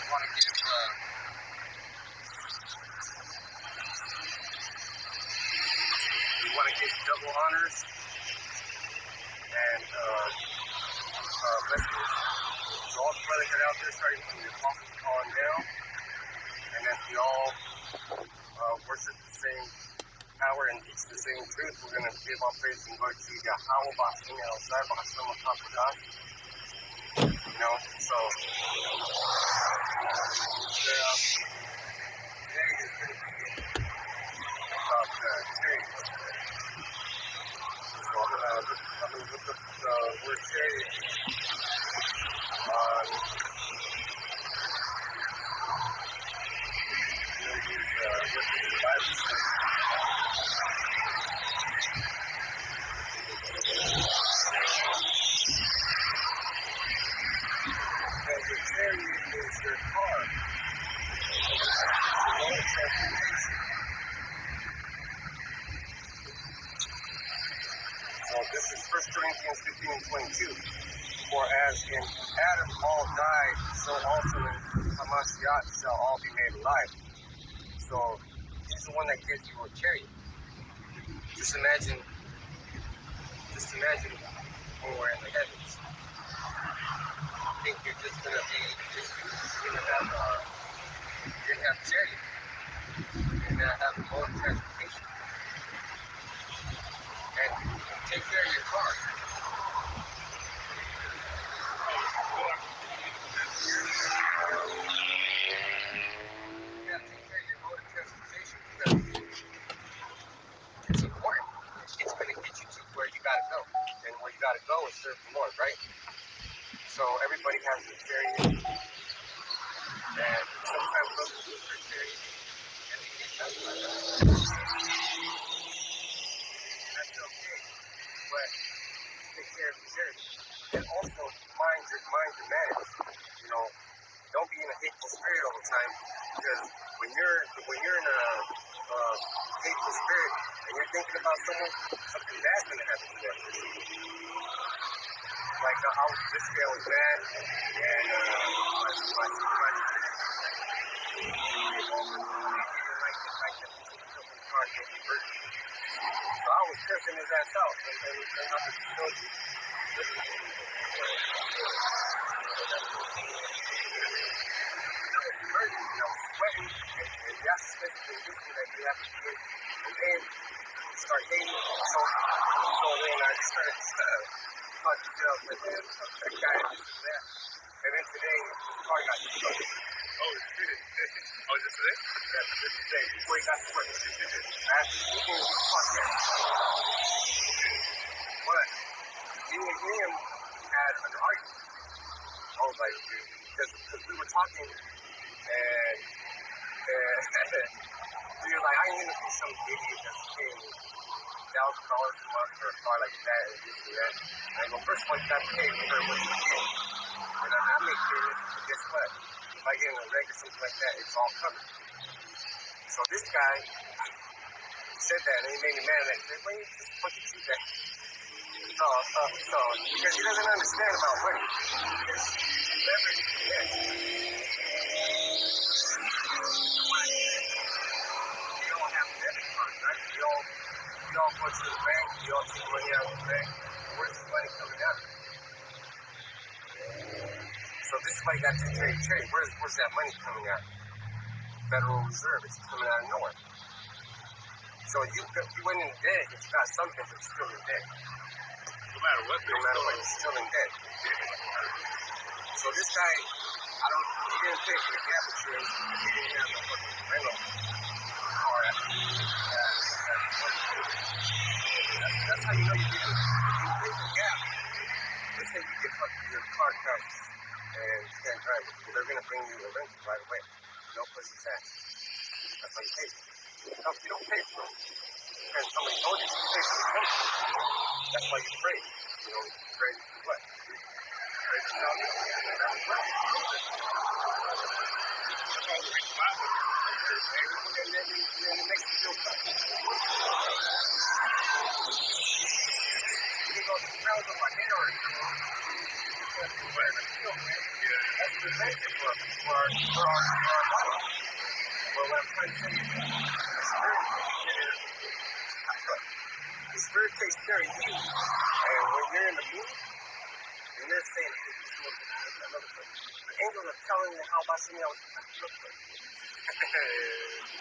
want to give double honors and blessings to all the brothers that are out there, starting from the apostles on down, and as we all worship the same power and teach the same truth, we're going to give our praise and glory to Yahweh Bashim El Shai Bashim Al-Kakodah. You know, so today is going to be about charity. So I'm going to look up the word charity on what the Bible says. Because your chariot is your car, your mode of transportation. So this is 1 Corinthians 15 and 22. For as in Adam all died, so also in Hamashiach shall all be made alive. So he's the one that gives you a chariot. Just imagine when we're in the heavens. You think you're just gonna have chariot. You're gonna have a mode of transportation. And take care of your car. You gotta take care of your mode of transportation because it's important. It's gonna get you to where you gotta go. And where you gotta go is serve the Lord, right? So everybody has a chariot. And sometimes those who lose their chariot and they get left by that. That's okay. But take care of the chariot. And also mind your manners. You know, don't be in a hateful spirit all the time. Because when you're in a hateful spirit and you're thinking about someone, something bad's gonna happen to them. Like this day I was mad and my supervisor came over and he didn't like the fact that we took him in the car and he hurt me. So I was cursing his ass out and I'm just told you. I was hurting, I was sweating, and that's the specific position that you have to be in. And then you start hating. So then I started talking to myself and then that guy and this and that. And then today, his car got destroyed. Oh, shit. Oh, is this today? Yeah, this is today. Before he got to work. I asked him, who was fuck that? But me and him had an argument. I was like, because we were talking, and he was like, I ain't gonna be some idiot that's paying $1,000 a month for a car like that and this and that. And I go, first of all, you got to pay for what you get. And I make payments, but guess what? If I get in a wreck or something like that, it's all covered. So this guy said that, and he made me mad. And I said, well, you just fucking do that. So, because he doesn't understand about money. Because leverage is debt. We all have debit cards, right? We all go to the bank, we all take money out of the bank. Where's the money coming out? So this is why you got to take care of your trade. Where's that money coming out? Federal Reserve, it's coming out of nowhere. So you went in debt, but you got something, but you're still in debt. No matter what, you're still in debt. So this guy, he didn't pay for the gap insurance because he didn't have no fucking rental car. That's how you know you're getting, if you pay for gap, let's say you get your car crashes and you can't drive it. Well, they're going to bring you a rental right away. No questions asked. That's how you pay for it. No, you don't pay for it. Because somebody told you to pay for the rental. That's why you pray. You know, you pray for what? Pray for salvation. That's right. That's all the reason why and then it makes you feel good. You can go to the crowds of my hair or because whatever I feel, man. Yeah. That's good medicine for our body. But what I'm trying to say is the spirit takes care of you. And when you're in the mood, and they're saying, hey, this is what I love it. The angels are telling you how about something else.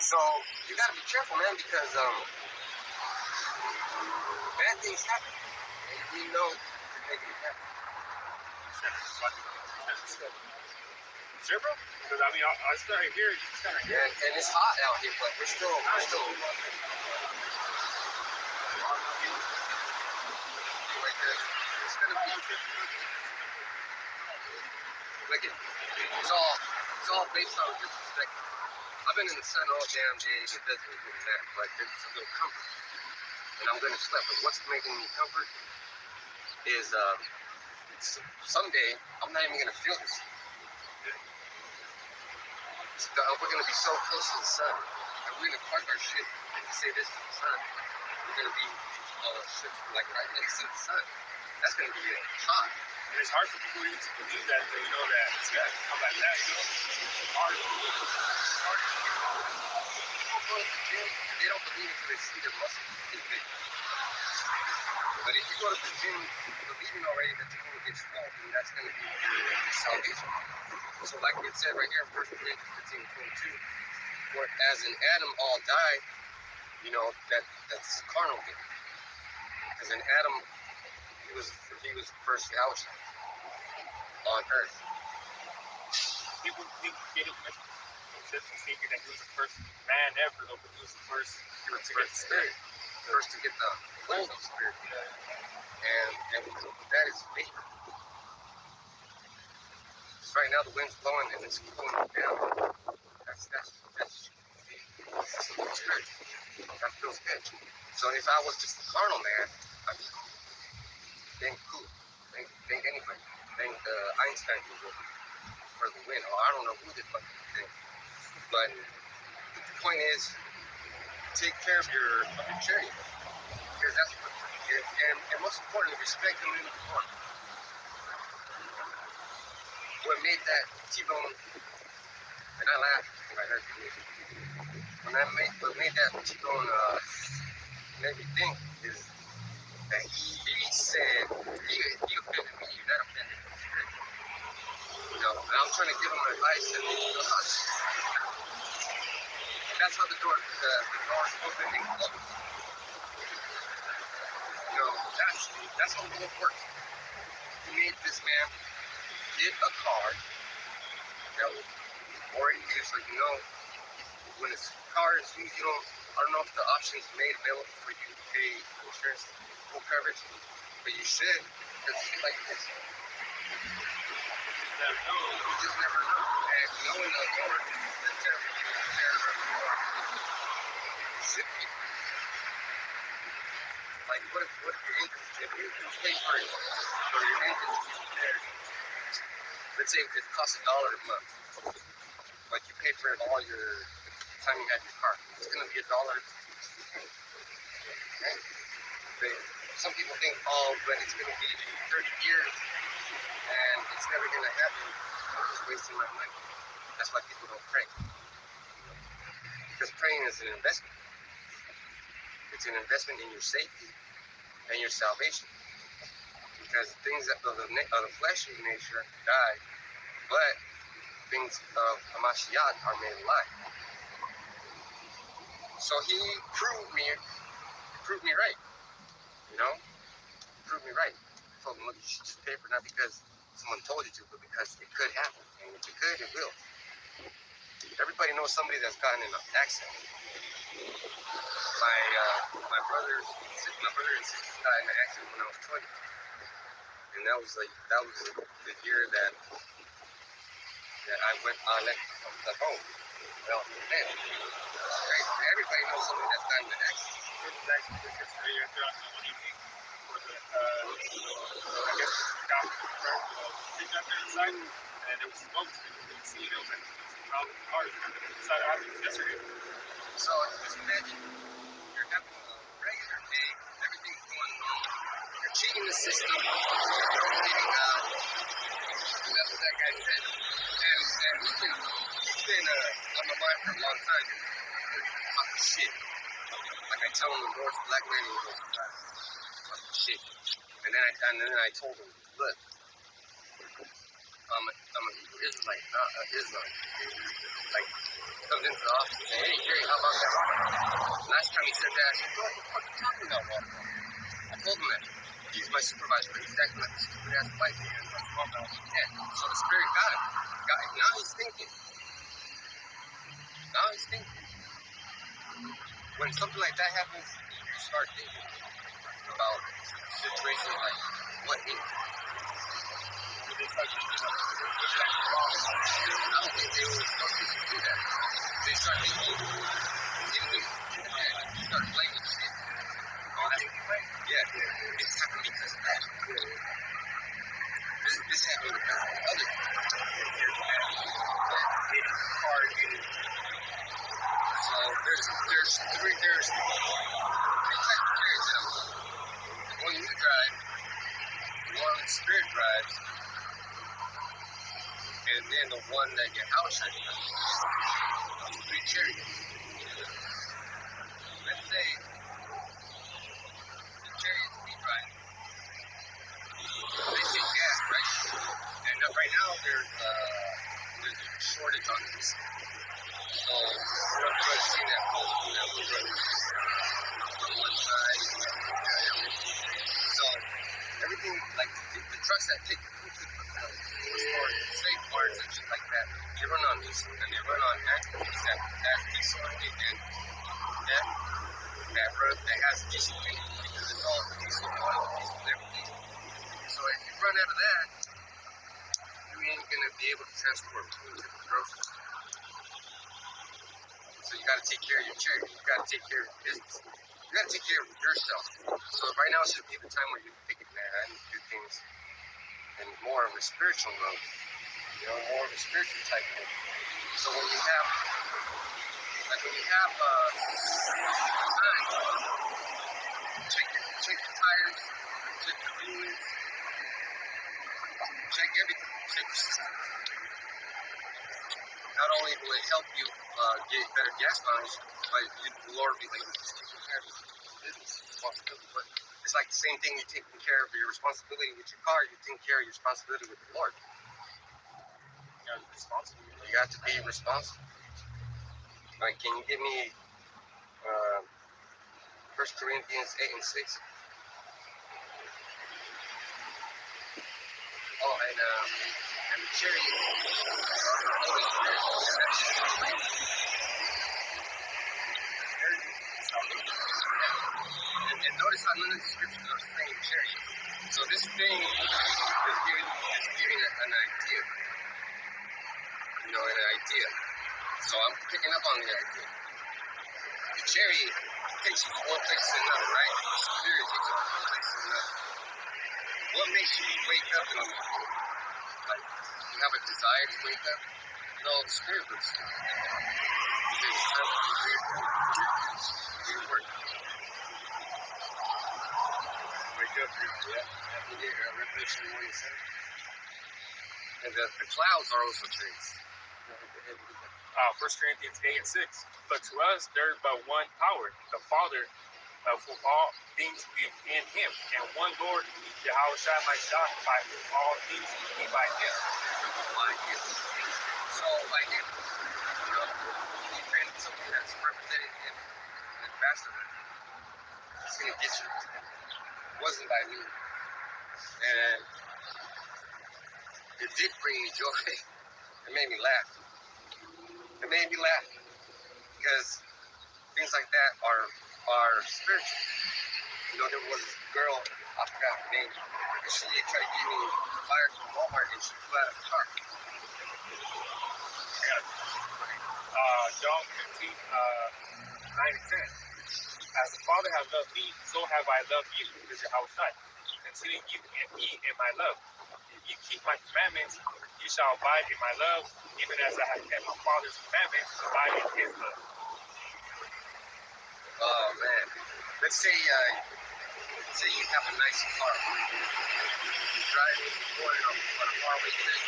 So you gotta be careful, man, because bad things happen. And we know to make it happen. Sure, bro? Because I mean, I started here. Yeah, and it's hot out here, but we're still. Right there. It's gonna be. Look at it. It's all based on your perspective. I've been in the sun all damn day. It doesn't really matter, but there's a little comfort, and I'm gonna sleep. But what's making me comfort is someday I'm not even gonna feel this. We're gonna be so close to the sun, and we're gonna park our shit and say this is the sun. We're gonna be like right next to the sun. That's gonna be hot. And it's hard for people to believe that they know that it's got to come like that. It's hard. People go to the gym, they don't believe it until they see their muscles get big. But if you go to the gym believing already that you're gonna get strong, then that's gonna be your salvation. So like it said right here in 1 Corinthians 15:22, for as in Adam all died, you know, that's carnal thing. Because in Adam, he was the first house on earth. People get it thinking that he was the first man ever, though, but he was the first to get the spirit. First to get the Holy Spirit. And that is faith. Right now the wind's blowing and it's cooling down. That's good. That feels good. So if I was just a carnal man, I'd be cool. Then cool. Thank anybody. Thank Einstein for the win. Or I don't know who the fuck thing. But the point is, take care of your charity. Because that's what, and most importantly, respect them in the form. What made that T-Bone, and I laughed when I heard the music. What made that T-Bone made me think is that he said, he offended me, you're not offended in the spirit. You know, and I'm trying to give him advice, and he goes, that's how the doors open and close. You know, that's how the Lord works. He made this man get a card that was already used, so you know, when this car is used, I don't know if the option is made available for you to pay insurance full coverage, but you should, because it's like this. You just never know. And knowing the Lord, the terror of the Lord should be. Like, what if your engine, if you pay for it, or your engine is repaired, let's say it costs $1 a month, but you pay for it all your time you had your car. It's going to be $1. Right? But some people think, but it's going to be 30 years and it's never going to happen. I'm just wasting my money. That's why people don't pray. Because praying is an investment. It's an investment in your safety and your salvation. Because things of the fleshly nature die, but things of Hamashiach are made alive. So he proved me right. You know? He proved me right. I told him, look, you should just pay for it, not because someone told you to, but because it could happen. And if it could, it will. Everybody knows somebody that's gotten in an accident. My brother and sister got in an accident when I was 20. And that was the year that I left the home. Well, man, everybody knows somebody that's gotten in an accident. What was actually this yesterday after on the evening for the, I guess the cop street out there inside, and there was smoke. You could see there was like cars inside the house yesterday. So just imagine you're having a regular day, everything's going normal. You're cheating the system, you're getting out. And that's what that guy said. man, he's been on my mind for a long time. Talking shit. Like I tell him the Lord's black man, he goes, talking shit. And then I told him, look, I'm a Hebrew Israelite, not an Israelite. Like, comes into the office and says, hey, Jerry, how about that? Last time he said that, I said, what the fuck are you talking about, Walter? I told him that. He's my supervisor, but he's acting like a stupid ass white man. Yeah. So the Spirit got him. Now he's thinking. When something like that happens, you start thinking about situations like what if. I don't think they were supposed to do that. They start thinking, you start blaming shit. Oh, that's right. Yeah, this happened because of that. This happened because of the other. So there's three types of chariots that I'm talking about. One you drive, one Spirit drives, and then the one that your house drives. Those three chariots. Let's say the chariots we drive, they take gas, right? And right now there's a shortage on this. So everybody's seen that post that was running on one side. So everything, like the trucks that take food to the stores, safe parts and shit like that, they run on diesel and they run on natural diesel and that has diesel in it because it's all diesel oil, diesel and everything. So if you run out of that, you ain't gonna be able to transport food to the grocery store. So you gotta take care of your charity. You gotta take care of your business. You gotta take care of yourself. So right now should be the time where you take it, man, and do things in more of a spiritual mode. More of a spiritual type mode. So when you have time, check the tires, check the fluids, check everything, check the system. Not only will it help you get better gas mileage, but the Lord will be like, just taking care of your business responsibility. But it's like the same thing, you're taking care of your responsibility with your car, you're taking care of your responsibility with the Lord. You have to be responsible. Like, can you give me 1 Corinthians 8 and 6? Oh, and the chariot. And notice how none of the scriptures are saying chariot. So this thing is giving an idea. An idea. So I'm picking up on the idea. The chariot takes you from one place to another, right? The Spirit takes you from one place to another. What makes you wake up and you have a desire to wake up? The Spirit works. It's time to do your work. Wake up, Revelation 1:7. And the clouds are also trees. 1 Corinthians 8 and 6. But to us there is but one power, the Father, for all things in Him, and one Lord, Yahushua Mashiach, by whom all things be by Him. So by Him, He created something that's represented in an ambassador. He's going to get you. It wasn't by me. And it did bring me joy. It made me laugh. Because things like that are spiritual. There was this girl, I forgot her name, and she tried to give me fire from Walmart and she flew out of the car. John 15, 9 and 10. As the Father has loved me, so have I loved you, is Yahushua. Consider you and me in my love. If you keep my commandments, you shall abide in my love, even as I have kept my Father's commandments, abide in His love. Oh man, let's say you have a nice car. You're driving, going on a faraway trip.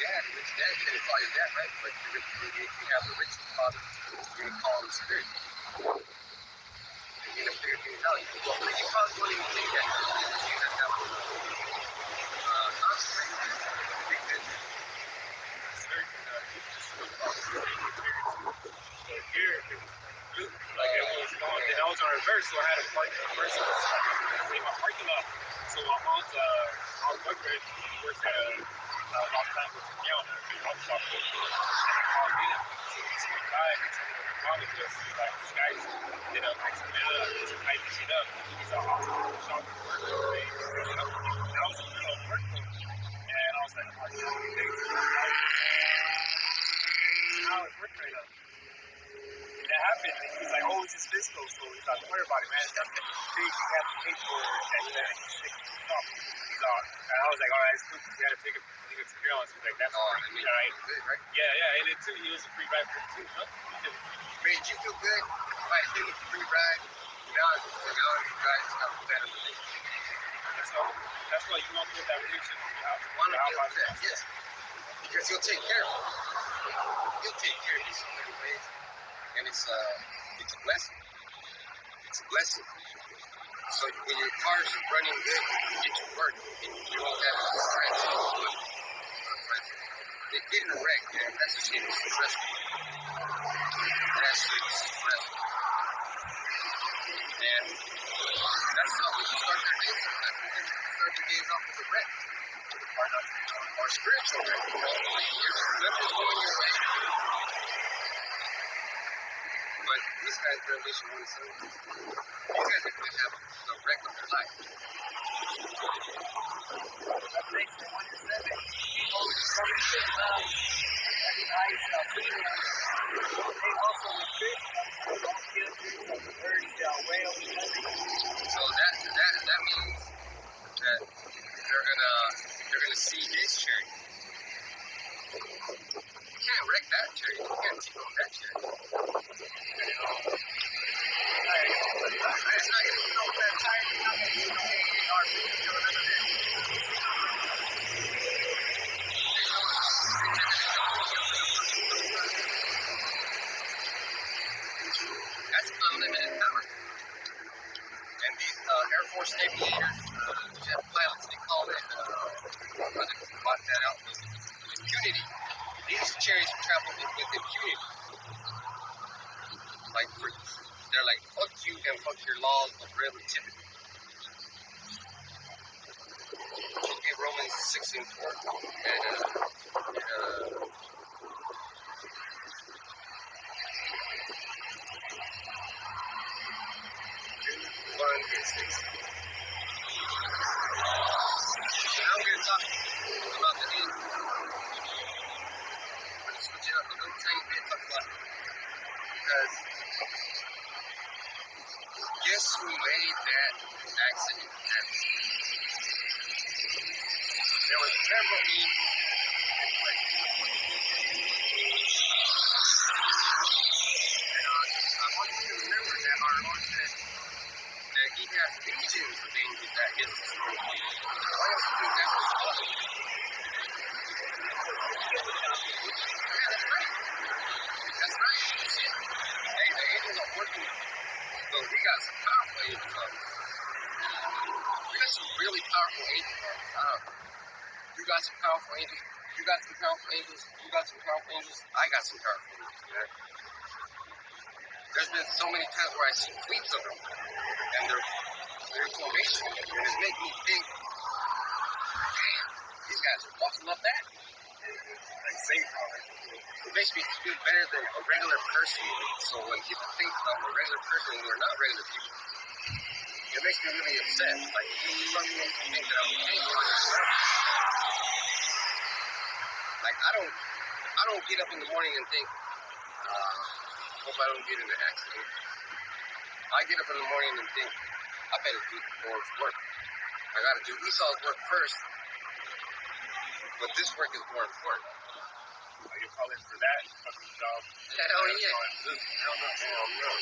dad, rich dad, you're gonna call your dad, right? But if you have a rich father, you're gonna call him spirit. You know, figure things out. Well, you probably won't even think that. You just have to concentrate on it. Think that here, like it was going, and I was on reverse, so I had to park in reverse. So I was in my parking lot. So my mom's boyfriend works at a Los Angeles account at a health shop. And I called him. So he's my guy. He told me what the problem was. He's like, this guy's ended up mixing it up. He's tighten shit up. He's a hospital shop at work every day. And I was in the middle of work mode. And I was like, oh, you know, how is work right now? That happened. And he's like, oh, it's just Disco. So he's like, don't worry about it, man. That's the thing you have to pay for that you have to stick off. He's all, and I was like, all right, it's cool. You got to take it to Maryland. He's like, that's all right. right? Yeah. And then too, he was a free ride for him too, huh? Made you feel good by taking a free ride. Now you guys have a better relationship. That's why you want to build that relationship with your house. Want to build that, yes. Because he'll take care of you. He'll take care of you so many ways. And it's a blessing. It's a blessing. So when your car's running good, you get to work and you don't have a scratch. They get in a wreck, man. That's shit is stressful. That shit is stressful. And that's how when you start your day sometimes. You start your days off with a wreck. Or spiritual wreck. Nothing's going your way. But these guys, Revelation 1:7, these guys are going to have the wreck of their life. Revelation 1:7, behold, the Son of Man, every eye shall see him. They also the fish of all children of the earth shall wail together. So that means that they're gonna see his chariot. You can't wreck that chariot. You can't take on that chariot. It's not gonna be no that time. It's not gonna be no RPG or none of that. That's unlimited power. And these Air Force aviators, jet pilots, they call it, block that out, impunity. These chariots travel with impunity. Like, they're like, fuck you and fuck your laws of relativity. Okay, Romans 6:4. And, 1:6. And I'm going to talk about the end. I'm going to switch it up a little tiny bit, talk about it. Because guess who made that accident happen? There were several angels in play. And I want you to remember that our Lord said that he has legions of angels at his disposal. Why else do that was other? Yeah, that's right. That's right. Hey, the angels are working. So we got some powerful angels on us. We got some really powerful angels on us. You got some powerful angels. You got some powerful angels. You got some powerful angels. I got some powerful angels, man. There's been so many times where I see tweets of them, and they're in formation, and it's making me think, damn, these guys are walking up that. Like safe on it. It makes me feel better than a regular person. So when people think I'm a regular person and we're not regular people, it makes me really upset. Like, some people think that I'm a king. Like, I don't get up in the morning and think, hope I don't get in an accident. I get up in the morning and think, I better do the Lord's work. I gotta do Esau's work first, but this work is more important. You're calling for that fucking job. Hell yeah. Hell no.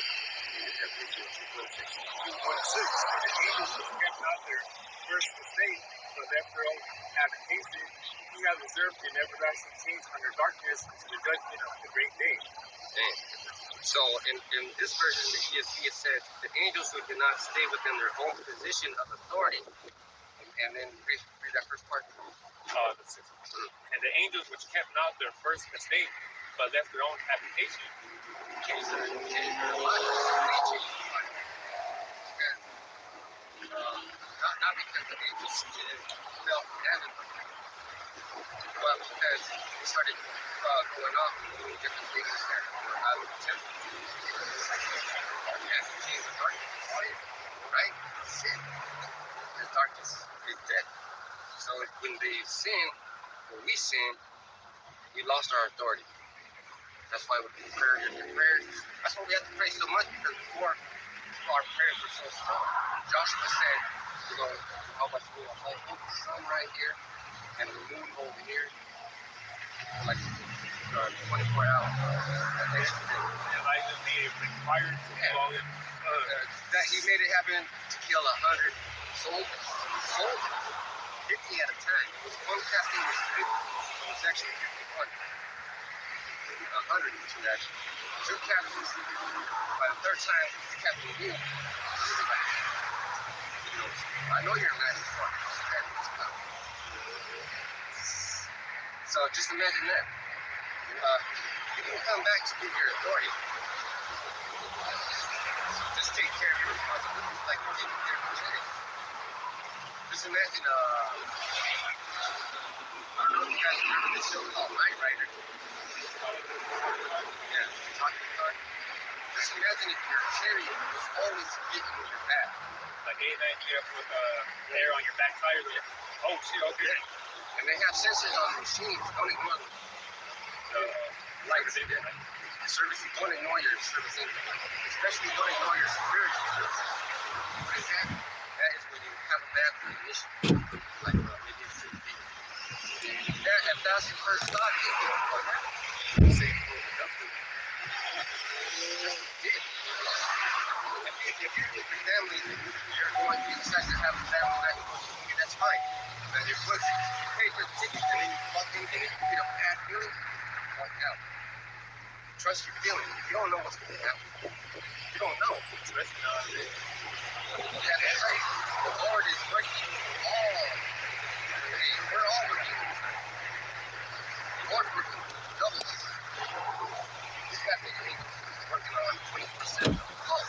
You get that picture of 2.6. 2.6. The angels was kept out there first to state. but left their own habitation, he has reserved an everlasting change under darkness to the judgment of the great day. Dang. So in this version of the ESV, it said the angels who did not stay within their own position of authority. And then read that first part. And the angels which kept not their first estate, but left their own habitation. Changed their life. They changed their life. Not because the angels fell from heaven, but because they started going off and doing different things there out of the temple. As it came to darkness, right? Sin. The darkness is dead. So when they sin, when we sin, we lost our authority. That's why with prayers, that's why we have to pray so much, because before our prayers were so strong. Joshua said, how much we will hold the sun right here and the moon over here, like 24 hours. Elijah made required to call him. That he made it happen to kill 100 soldiers. 50 at a time. One captain was 50. It was actually 51. 100 each actually. Two captains. By the third time, the captain knew. I know you're a man who's smart. So just imagine that. You can come back to give your authority. Just take care of your responsibilities like you're taking care of your training. Just imagine, I don't know if you guys remember this show called Night Rider. Yeah, talking about. Just imagine if your chariot was always getting your back. Like anytime you have with hair on your back tires, like, oh shit, okay. And they have sensors on the machines. Don't ignore them. Lights in there. Servicing. Don't ignore your servicing. Especially don't ignore your spiritual service. What is that? That is when you have a bad premonition. Like maybe it should be. If that's your first thought, you can go for that. Same for the government. If you're with your family, you decide to have a family night, okay, that's fine. But if once you pay for the ticket and then you walk in and you get a bad feeling, walk out. Trust your feeling. You don't know what's going to happen. You don't know. Especially nowadays. Yeah, that's right. The Lord is working all. Hey, we're all working. The Lord's working double. He's got the angels working on 20% of the call.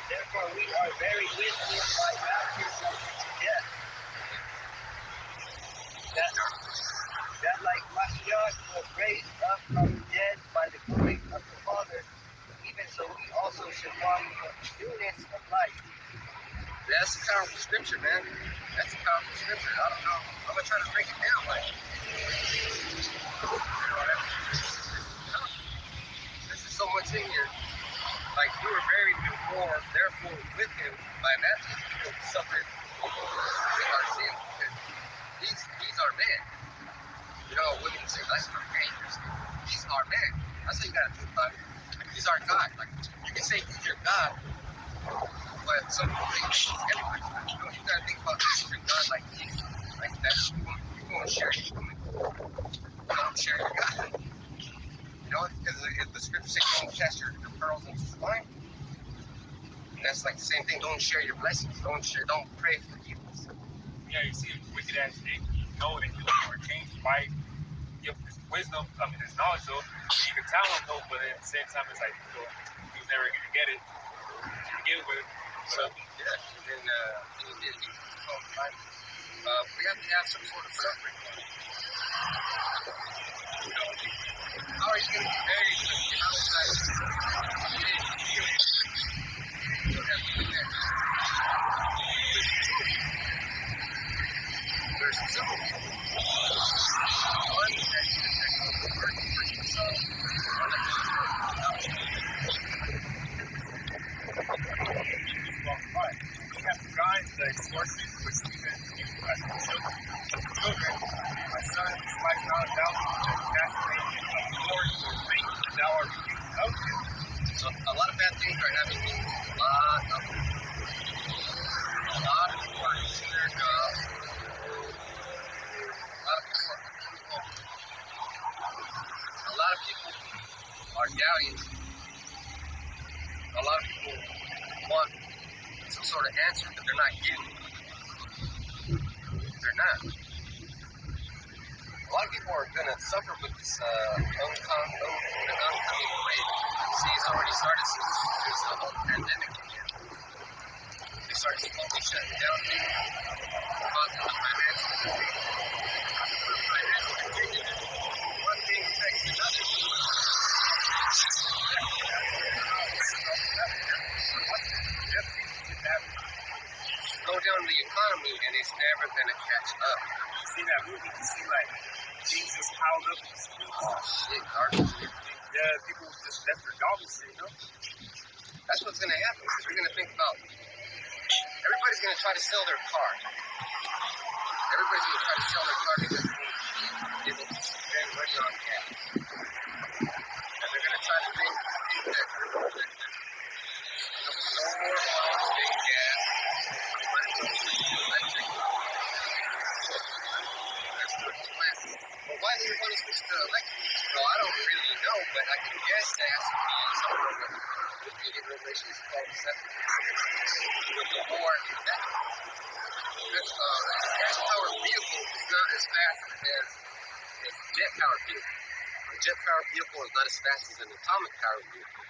Therefore, we are very with him by baptism into death. That like Mashiach was raised up from the dead by the glory of the Father, even so we also should walk in newness of life. That's a powerful scripture, man. That's a powerful scripture. I don't know. I'm going to try to break it down. Like, this is so much in here. Like, we were buried before, therefore with him by baptism, because we suffered with our sins. Because he's our man. You know, women say, that's our man. He's our man. That's how you got to think about it. He's our God. Like, you can say he's your God, but some people think he's everybody's God. You know, you got to think about your God like Jesus. Like that. You want to share your woman. You don't share your God. You know, because if the scripture says don't cast your pearls into swine, that's like the same thing. Don't share your blessings. Don't pray for evils. Yeah, you see, wicked ass thing. You know that you're looking for change by his wisdom. I mean, his knowledge, though. You can tell him, though, but at the same time, it's like, he was never going to get it to begin with. So, yeah, and we have to have some sort of suffering. You know, how are you going to be married when you're outside? You didn't feel it. You don't have to do that. There's some simple people. One that you can check out the word for yourself. One that does We have to guide the extortion which we can do as children. My son, despite not doubt, castrated of people are doubting. A lot of people want some sort of answer, but they're not getting it. They're not. A lot of people are going to suffer with this oncoming wave. See, it's already started since the whole pandemic began. They started slowly shutting down things, causing the financial contagion. One thing affects another. Slow down the economy, and it's never going to catch up. You see that movie? You see like things just piled up in the streets. Oh shit, garbage. Yeah, people just left their garbage there, you know? That's what's going to happen. You're going to think about. Everybody's going to try to sell their car. Everybody's going to try to sell their car because they will spend money on gas. And they're going to try to think that no more on big gas. Electric. Well, why do you want to switch to electric? Well, I don't really know, but I can guess that has to be somewhere with the regulations called with the more this gas-powered vehicle is not as fast as a jet-powered vehicle. A jet-powered vehicle is not as fast as an atomic-powered vehicle.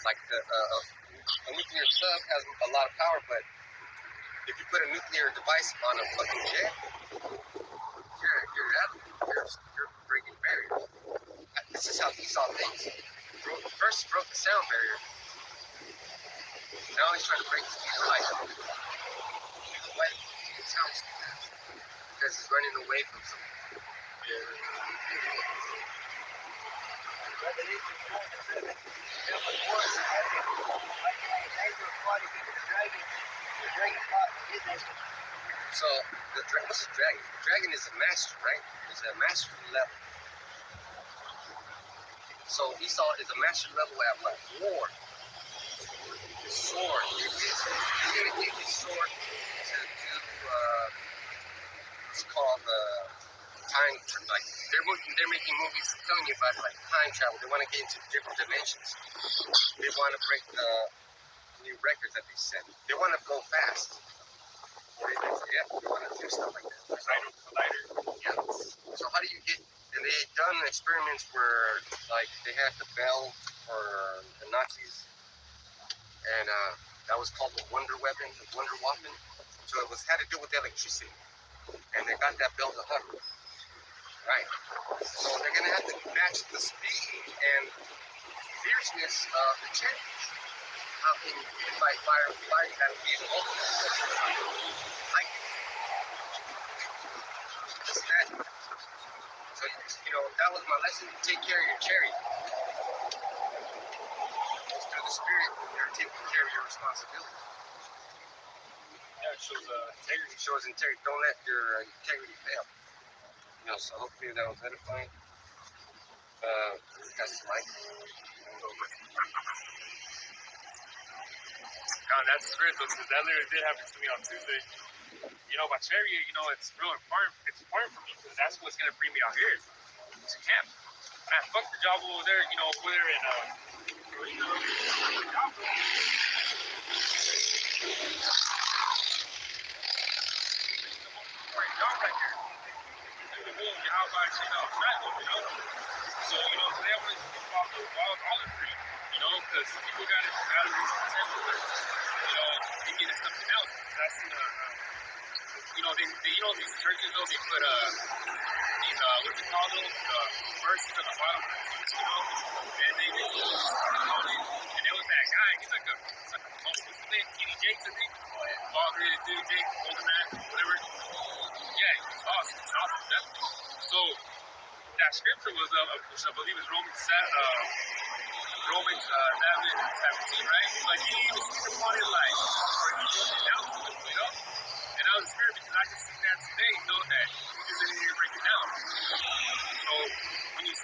Like a nuclear sub has a lot of power, but if you put a nuclear device on a fucking jet, you're breaking barriers. This is how he saw things. First he broke the sound barrier. Now he's trying to break the speed of light. Why the sound because he's running away from something. Revelation 4:7. There was war in heaven. Angel fought against the dragon. The dragon fought his angel. So, what's a dragon? The dragon is a master, right? It's a master level. So Esau is a master level at what? War. His sword. He's going to get his sword to do, it's called time, like, they're making movies telling you about, like, time travel. They want to get into different dimensions. They want to break the new records that they set. They want to go fast. Yeah, they want to do stuff like that. Lighter. Yeah. So how do you get, and they done experiments where, like, they had the bell for the Nazis, and that was called the Wonder Weapon, the Wonder Waffen. So it had to do with electricity, and they got that bell to hover. Right. So they're gonna have to match the speed and fierceness of the chariots. How can you fight fire with fire? You gotta be involved. Like that. So that was my lesson. Take care of your chariot. It's through the spirit you're taking care of your responsibility. Yeah, it shows integrity. It shows integrity. Don't let your integrity fail. So hopefully that was edifying. That's the mic. That's spiritual, because that literally did happen to me on Tuesday. My chariot, it's real important. It's important for me, because that's what's going to bring me out here to camp. Man, fuck the job over there, over there in, job right here. How about, So, today I want to speak about the wild olive tree, because people got it reach potential, but, they get something else. Because I seen, these churches, though, they put, these, what's it called, verses on the bottom, and they just started on it, and there was that guy, he's like a what's his name, Kenny Jakes, I think, ball created dude, Jake, older man, whatever. Yeah, it's awesome, definitely. So, that scripture was, which I believe is Romans 11, 17, right? But he even speak upon it like, or he wrote it down to it, And I was scared because I just seen that today, that he just didn't even break it down. So, when you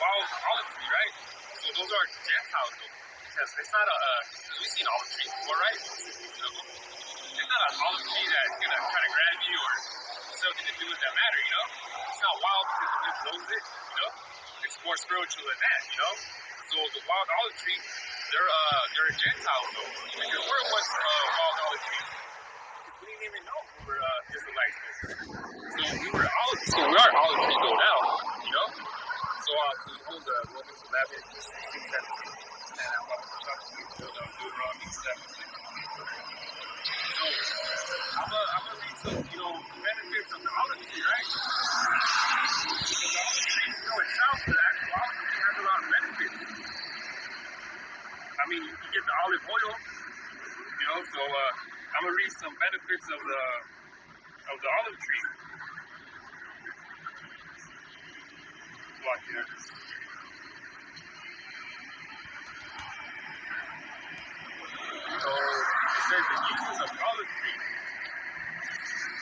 wild olive tree, right? So those are Gentiles, though. Because it's not because we've seen olive trees before, right? It's not an olive tree that's going to try to grab you or something to do with that matter, you know? It's not wild because the wind blows it, you know? It's more spiritual than that, you know? So the wild olive tree, they're a Gentile, though. Even your word was wild olive tree. We didn't even know we were Israelites. So we are olive tree though now, you know? So we hold the Romans 11, 16, 17, and I'm going to talk to you about Deuteronomy 7. So I'm gonna read some, benefits of the olive tree, right? Because the olive tree, itself, the actual olive tree has a lot of benefits. I mean, you get the olive oil, so I'm gonna read some benefits of the olive tree. Like here. So it says the uses of olive tree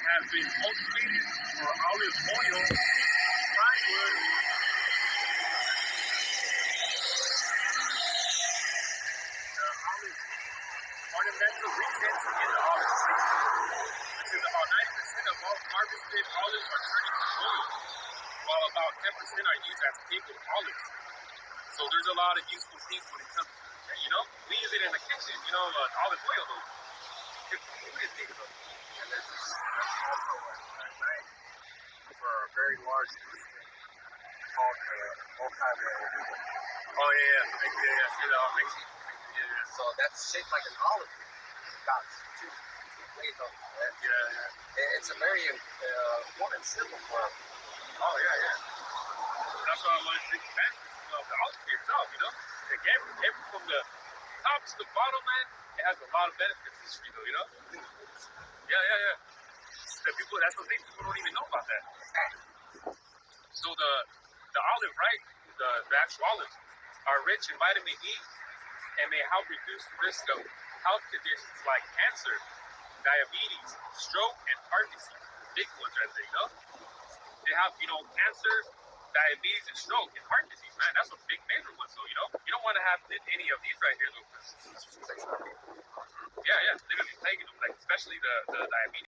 has been cultivated for olive oil, plywood, olive ornamental reasons in the olive tree. This is about 90% of all harvested olives are turned into oil, while about 10% are used as table olives. So there's a lot of useful things when it comes to, we use it in the kitchen, olive oil though. And there's also a knife for a very large instrument called the multi-barrel. Oh yeah. I see that on Mexico. Yeah. So that's shaped like an olive tree. Got two blades on it. Yeah. It's a very important symbol for them. Oh yeah. That's why I want to take advantage of the olive tree itself, Like every from the top to the bottom, man, it has a lot of benefits, this tree though, Yeah. That's the thing, people don't even know about that. So the olive, right, the actual olives are rich in vitamin E and may help reduce the risk of health conditions like cancer, diabetes, stroke, and heart disease. Big ones right there, They have, cancer, diabetes, and stroke, and heart disease, man. That's a big major one. So, you don't want to have any of these right here, though. Yeah, literally taking them, like, especially the diabetes.